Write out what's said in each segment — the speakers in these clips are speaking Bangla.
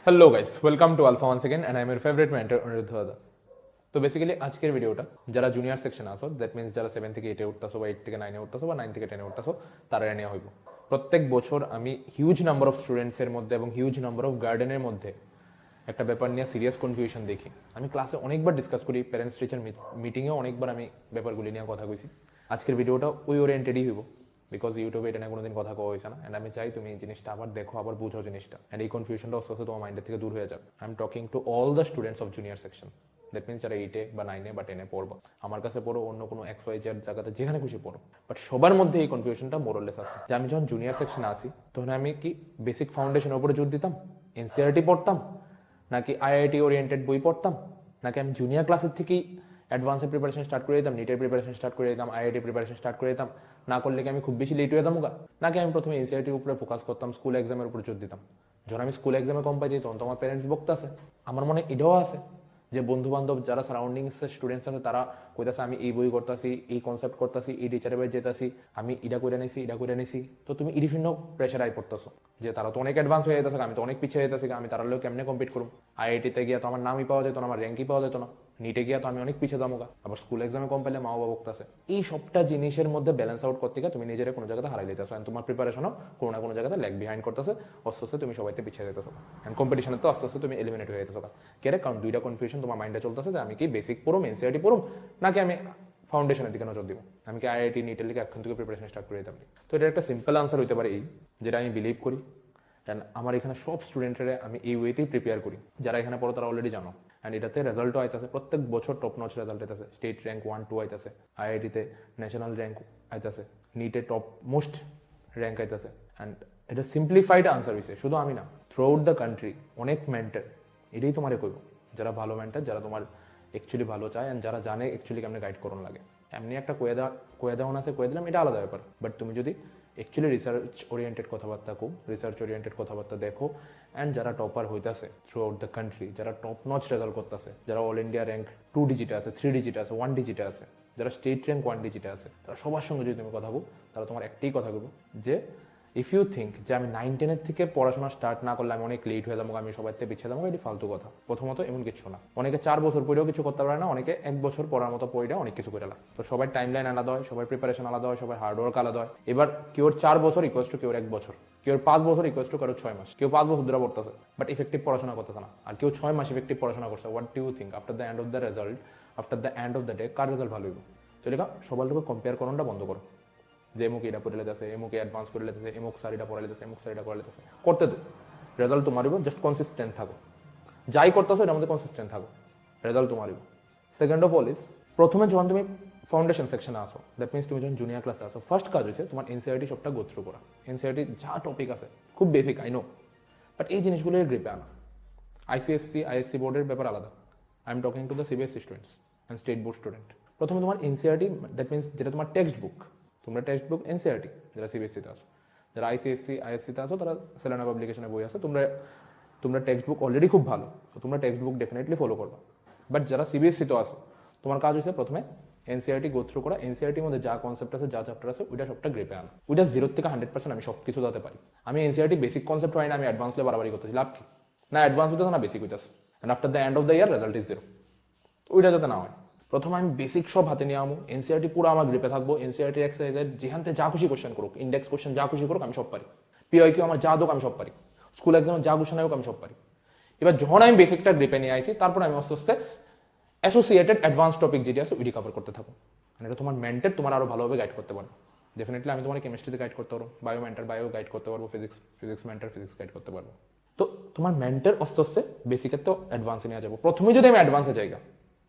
Hello guys, welcome to alpha once second and I am your favourite mentor Aniruddha দাদা। তো বেসিক্যালি আজকের ভিডিওটা যারা জুনিয়র সেকশন আসো, দ্যাট মিনস যারা 7 থেকে 8-এ উঠতেছো বা 8 থেকে 9-এ উঠতেছো বা 9 থেকে 10-এ উঠতেছো, তারা নিয়ে হইব। প্রত্যেক বছর আমি হিউজ নাম্বার অফ স্টুডেন্টসের মধ্যে এবং হিউজ নাম্বার অফ গার্ডেনের মধ্যে একটা ব্যাপার নিয়ে সিরিয়াস কনফিউশন দেখি। আমি ক্লাসে অনেকবার ডিসকাস করি, প্যারেন্টস টিচার মিটিংয়েও অনেকবার আমি ব্যাপারগুলি নিয়ে কথা কইছি। আজকের ভিডিওটা ওই ওরিয়েন্টেডই হইব, বিকজ ইউটিউবে এটা নিয়ে কোনোদিন কথা কওয়া হয়েছে না। অ্যান্ড আমি চাই তুমি এই জিনিসটা আবার দেখো, আবার বুঝো জিনিসটা, অ্যান্ড এই কনফিউশনটা আস্তে আস্তে তোমার মাইন্ডের থেকে দূর হয়ে যাবে। I am talking to all the students of junior section, that means যারা 8-এ বা 9-এ বা 10-এ পড়বো, আমার কাছে পড়ো, অন্য কোনো XYZ জায়গাতে যেখানে খুশি পড়ো, বাট সবার মধ্যে এই কনফিউশনটা মোরলেস আছে যে আমি যখন জুনিয়র সেকশনে আসি তখন আমি কি বেসিক ফাউন্ডেশনের উপরে জোর দিতাম, NCERT পড়তাম, নাকি IIT ওরিয়েন্টেড বই পড়তাম, নাকি আমি জুনিয়র ক্লাসের থেকেই অ্যাডভান্সের প্রিপারেশন স্টার্ট করে দিতাম, নিটের প্রিপারেশন স্টার্ট করে দিতাম, IIT প্রিপারেশন স্টার্ট করে দিতাম, না করলে কি আমি খুব বেশি লেট হয়ে যেতাম, নাকি আমি প্রথমে NCERTর উপরে ফোকাস করতাম, স্কুল এক্সামের উপরে জোর দিতাম। যখন আমি স্কুল এক্সামে কম পাইছি তখন তো আমার প্যারেন্টস বকতে আছে, আমার মনে এটাও আছে যে বন্ধু বান্ধব যারা সারাউন্ডিংসের স্টুডেন্টস আছে তারা কইতাছে আমি এই বই করতেছি, এই কনসেপ্ট করতেছি, এই টিচারের বই যেতেছি, আমি এটা করে নিছি, এটা করে নিছি। তো তুমি বিভিন্ন প্রেশার আই পড়তেছো যে তারা তো অনেক অ্যাডভান্স হয়ে যেতেছে, আমি তো অনেক পিছিয়ে যেতেছি, আমি তারা লোক কেমনে কম্পিট করুম। IIT-তে গিয়া তো আমার নামই পাওয়া যেত না, আমার র্যাঙ্কই পাওয়া যেত না, নিটে গিয়া তো আমি অনেক পিছিয়ে যাবো, আবার স্কুল এক্সামে কম পেলে মা বাবা বকতেছে। এই সবটা জিনিসের মধ্যে ব্যালেন্স আউট করতে গিয়ে তুমি নিজের কোনো জায়গাতে হারাই দিতেছো, তোমার প্রিপারেশনও কোনো না কোনো জায়গাতে ল্যাগ বিহাইন্ড করতেছে, আস্তে আস্তে তুমি সবাইতে পিছিয়ে যেতেছো, অ্যান্ড কম্পিটিশনে তো আস্তে আস্তে তুমি এলিমিনেট হয়ে যেতেছো। কেরে? কারণ দুইটা কনফিউশন তোমার মাইন্ডে চলতেছে যে আমি কি বেসিক পড়ুম, NCERT পড়ুম, নাকি আমি ফাউন্ডেশনের দিকে নজর দিব, আমি কি IIT নিটের লিগে এখন থেকে প্রিপারেশন স্টার্ট করে দিতাম। তো এটা একটা সিম্পল আনসার হইতে পারে এই, যেটা আমি বিলিভ করি, অ্যান্ড আমার এখানে সব স্টুডেন্টরা আমি এই ওয়েতেই প্রিপেয়ার করি। যারা এখানে পড়ো তারা অলরেডি জানো, অ্যান্ড এটাতে রেজাল্টও আইতেছে, প্রত্যেক বছর টপ নচ রেজাল্ট আইতেছে, স্টেট র্যাঙ্ক 1-2 আইতেছে, IIT-তে ন্যাশনাল র্যাঙ্ক আইতেছে, নিটে টপ মোস্ট র্যাঙ্ক আইতেছে। অ্যান্ড এটা সিম্পলিফাইড আনসার হয়েছে, শুধু আমি না, থ্রু আউট দ্য কান্ট্রি অনেক মেন্টার এটাই তোমারে কইব, যারা ভালো মেন্টার, যারা তোমার অ্যাকচুয়ালি ভালো চায়, অ্যান্ড যারা জানে অ্যাকচুয়ালি কেমনে গাইড করুন লাগে। এমনি একটা কয়ে দেওয়া আছে, কয়ে দিলাম, এটা আলাদা ব্যাপার। বাট তুমি যদি অ্যাকচুয়ালি রিসার্চ ওরিয়েন্টেড কথাবার্তা রিসার্চ ওরিয়েন্টেড কথাবার্তা দেখো, অ্যান্ড যারা টপার হইতাছে থ্রু আউট দ্য কান্ট্রি, যারা টপ নচ রেজাল্ট করতেছে, যারা অল ইন্ডিয়া র্যাঙ্ক 2 ডিজিটে আছে, 3 ডিজিটে আছে, 1 ডিজিটে আছে, যারা স্টেট র্যাঙ্ক 1 ডিজিটে আছে, তারা সবার সঙ্গে যদি তুমি কথা বল, তারা তোমার একটাই কথা বলবো যে ইফ ইউ থিঙ্ক যে আমি 9-10-এর থেকে পড়াশোনা স্টার্ট না করলে আমি অনেক লেট হয়ে যাবো, আমি সবাই থেকে পিছিয়ে যাবো, এটি ফালতু কথা। প্রথমত এমন কিছু না, অনেকে 4 বছর পড়েও কিছু করতে পারে না, অনেকে 1 বছর পড়ার মতো পড়ে অনেক কিছু করে। তো সবার টাইম লাইন আলাদা হয়, সবার প্রিপারেশন আলাদা হয়, সবার হার্ডওয়ার্ক আলাদা হয়। এবার কেউ 4 বছর ইকুয়ালস টু কেউ 1 বছর, কেউ 5 বছর ইকুয়ালস টু কারো 6 মাস, কেউ 5 বছর ধরে পড়তেছে বাট ইফেক্টিভ পড়াশোনা করতেছে না, আর কেউ 6 মাস ইফেক্টিভ পড়াশোনা করছে। What do you think after the end of the result, after the end of the day কার রেজাল্ট ভালো হইব? তো এটা সবার লোক কম্পেয়ার করাটা বন্ধ করো, যে এমুক এটা পড়ে লেতেছে, এমুকে অ্যাডভান্স করে লেতেছে, এমুক সারিটা পড়ে লেতেছে, এমুক সারিটা করে লেতেছে, করতে দো, রেজাল্ট তোমার হইব। জাস্ট কনসিস্টেন্ট থাকো, যাই করতেছো এটার মধ্যে কনসিস্টেন্ট থাকো, রেজাল্ট তোমার হইব। সেকেন্ড অফ অল ইজ, প্রথমে যখন তুমি ফাউন্ডেশন সেকশনে আসো, দ্যাট মিনস তুমি যখন জুনিয়র ক্লাসে আসো, ফার্স্ট কাজ হচ্ছে তোমার NCERT সবটা গো থ্রু করা। NCERT যা টপিক আছে খুব বেসিক, আই নো, বাট এই জিনিসগুলো গ্রিপে আনা। ICSC ISC বোর্ডের ব্যাপার আলাদা, I am talking to the CBSE students and state board student. প্রথমে তোমার NCERT, দ্যাট মিনস যেটা তোমার টেক্সট বুক, তোমরা টেক্সট বুক NCERT যারা CBSE-তে আসো, যারা ICSC ISC-তে আসো তারা সেলেনা পাবলিকেশনের বই আছে, তোমরা টেক্সট বুক অলরেডি খুব ভালো, তো তোমরা টেক্সট বুক ডেফিনেটলি ফলো করবা। বাট যারা CBSE-তে আসো, তোমার কাজ হচ্ছে প্রথমে NCERT গো থ্রু করা, NCERT-র মধ্যে যা কনসেপ্ট আছে, যা চ্যাপ্টার আছে, ওইটা সবটা গ্রেপে আনা। ওইটা 0 থেকে 100% আমি সব কিছু দিতে পারি। আমি NCERT বেসিক কনসেপ্ট হয় না, আমি অ্যাডভান্স লে বাড়াবাড়ি করতেছি, লাভ কি? না অ্যাডভান্স হইতেছে না বেসিক হইতেছে, and after the end of the year result is 0। ওইটা যাতে না হয়, প্রথমে আমি বেসিক সব হাতে নিয়ে আমো, NCERT পুরো আমার গ্রিপে থাকবো, NCERT এক্সারসাইজের যেখানতে যা খুশি কোশ্চেন করুক, ইন্ডেক্স কোশ্চেন যা খুশি করুক, আমি সব পারি। PYQ আমার যা দোক আমি সব পারি, স্কুল এক্সামে যা কোশ্চেন হোক আমি সব পারি। এবার যখন আমি বেসিকটা গ্রিপে নিয়ে আইছি, তারপর আমি আস্তে আস্তে অ্যাসোসিয়েটেড অ্যাডভান্স টপিক যেটি আছে ওইটি কভার করতে থাকো। মানে এটা তোমার মেন্টর তোমার আরো ভালোভাবে গাইড করতে পারো। ডেফিনেটলি আমি তোমার কেমিস্ট্রিতে গাইড করতে পারবো, বায়ো মেন্টর বায়ো গাইড করতে পারবো, ফিজিক্স মেন্টর ফিজিক্স গাইড করতে পারবো। তো তোমার মেন্টর আস্তে আস্তে বেসিকের তো অ্যাডভান্সে নিয়ে যাবো। প্রথমে যদি আমি অ্যাডভান্সে জায়গা,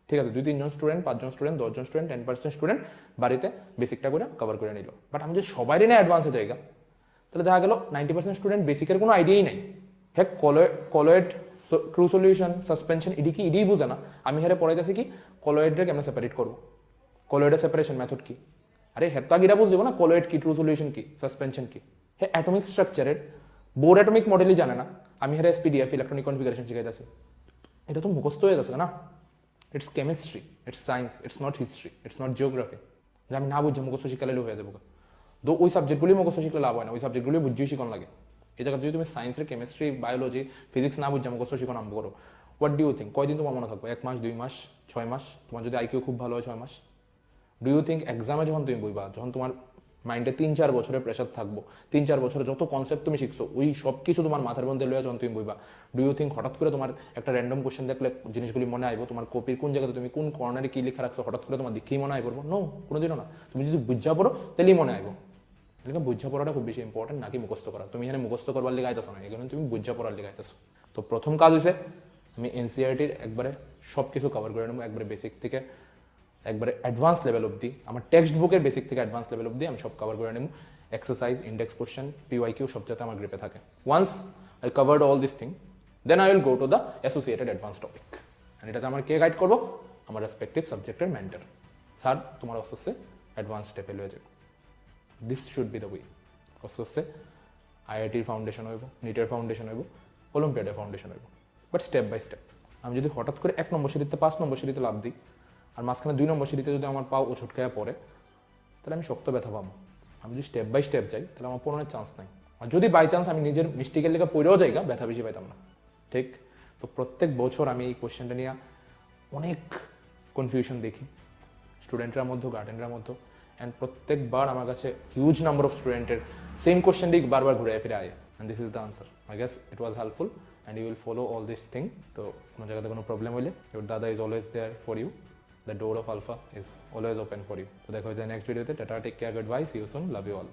ঠিক আছে, 2-3 জন স্টুডেন্ট, 5 জন স্টুডেন্ট, 10 জন স্টুডেন্ট, 10% স্টুডেন্ট বাড়িতে বেসিকটা করে কভার করে নিল। বাট আমি যদি সবারই না অ্যাডভান্সে জায়গা, তাহলে দেখা গেল 90% স্টুডেন্ট বেসিকের কোনো আইডিয়াই নাই। হ্যাঁ, কলয়েড ট্রু সলিউশন সাসপেনশন ইডি বুঝে না, আমি হেরে পড়াইতেছি কি কলয়েডকে কেমন সেপারেট করবো, কলয়েডের সেপারেশন মেথড কি, আরে হের তো আগেরা বুঝবো না কলয়েড কি, ট্রু সলিউশন কি, সাসপেনশন কি। হ্যাঁ, অ্যাটমিক স্ট্রাকচারের বোর অ্যাটমিক মডেলই জানে না, আমি হেরে SPDF ইলেকট্রনিক কনফিগারেশন শিখাইতেছি। এটা তো মুখস্থ হয়ে যাচ্ছে না। It's chemistry, it's science, it's not history, it's not geography, যে আমি না বুঝে মুখস্থ শিখালে হয়ে যাবো। তো ওই সাবজেক্টগুলি মুখস্থ শিখলে লাভ হয় না, ওই সাবজেক্টগুলি বুঝিয়ে শিখন লাগে। এই জায়গায় যদি তুমি সায়েন্সের কেমিস্ট্রি বায়োলজি ফিজিক্স না বুঝছো মুখস্থ শিখো আরম্ভ করো, হোয়াট ডু ইউ থিঙ্ক কয়দিন তোমার মনে থাকবে? 1 মাস, 2 মাস, 6 মাস? তোমার যদি আইকিউ খুব ভালো হয় 6 মাস। ডু ইউ থিঙ্ক এক্সামে যখন তুমি বইবা, যখন তোমার মাইন্ডে 3-4 বছরের প্রেশার থাকবো, 3-4 বছরে যত কনসেপ্ট তুমি শিখছো ওই সব কিছু তোমার মাথার মধ্যে লইয়া যখন তুমি বইবা, ডু ইউ থিঙ্ক হঠাৎ করে তোমার একটা র্যান্ডম কোশ্চেন দেখলে জিনিসগুলি মনে আইব? তোমার কপির কোন জায়গাতে তুমি কোন কর্নারে কি লিখে রাখছো হঠাৎ করে তোমার দেখেই মনে আইব? নো, কোনোদিনও না। তুমি যদি বুঝা পড়ো তাহলেই মনে আইব। এখানে বুঝা পড়াটা খুব বেশি ইম্পর্টেন্ট, নাকি মুখস্থ করা। তুমি এখানে মুখস্থ করবার লিগে আইতেছো না, এখানে তুমি বুঝা পড়ার লিগে আইতেছো। তো প্রথম কাজ হয়েছে আমি এনসিআরটির একবারে সব কিছু কভার করে নেবো, একবারে বেসিক থেকে একবারে অ্যাডভান্স লেভেল অবধি, আমার টেক্সট বুকের বেসিক থেকে অ্যাডভান্স লেভেল অবধি আমি সব কভার করে নেব। এক্সারসাইজ, ইন্ডেক্স কোশ্চেন, পিওয়াইকিউ সব যাতে আমার গ্রিপে থাকে। Once I covered all this thing, then I will go to the associated advance topic. And এটাতে আমার কে গাইড করবো? আমার রেসপেক্টিভ সাবজেক্টের মেন্টর। স্যার তোমার আস্তে আস্তে অ্যাডভান্স স্টেপে লয়ে যাবে। This should be the way. আস্তে আস্তে আইআইটির ফাউন্ডেশন হইব, নিটের ফাউন্ডেশন হইব, অলিম্পিয়াডের ফাউন্ডেশন হইব, বাট স্টেপ বাই স্টেপ। আমি যদি হঠাৎ করে 1 নম্বর সিঁড়িতে 5 নম্বর সিঁড়িতে লাভ দিই, আর মাঝখানে 2 নম্বর সিঁড়িতে যদি আমার পাও ও ছটকায়া পড়ে, তাহলে আমি শক্ত ব্যথা পাবো। আমি যদি স্টেপ বাই স্টেপ যাই তাহলে আমার পড়ানোর চান্স নাই। আর যদি বাই চান্স আমি নিজের মিস্টেকের লেগে পড়েও যাই, ব্যথা বেশি পাইতাম না। ঠিক? তো প্রত্যেক বছর আমি এই কোশ্চেনটা নিয়ে অনেক কনফিউশন দেখি স্টুডেন্টরা মধ্যে, গার্ডেনরা মধ্যে, অ্যান্ড প্রত্যেকবার আমার কাছে হিউজ নাম্বার অফ স্টুডেন্টের সেম কোশ্চেনটি বারবার ঘুরে ফিরে আয়, and this is the answer. I guess it was helpful and you will follow all this thing. তো কোনো জায়গাতে কোনো প্রবলেম হইলে ইউর দাদা is always there for you. The door of Alpha is always open for you. So, দেখা হচ্ছে নেক্সট ভিডিওতে। Tata, take care, good bye, see you soon, love you all.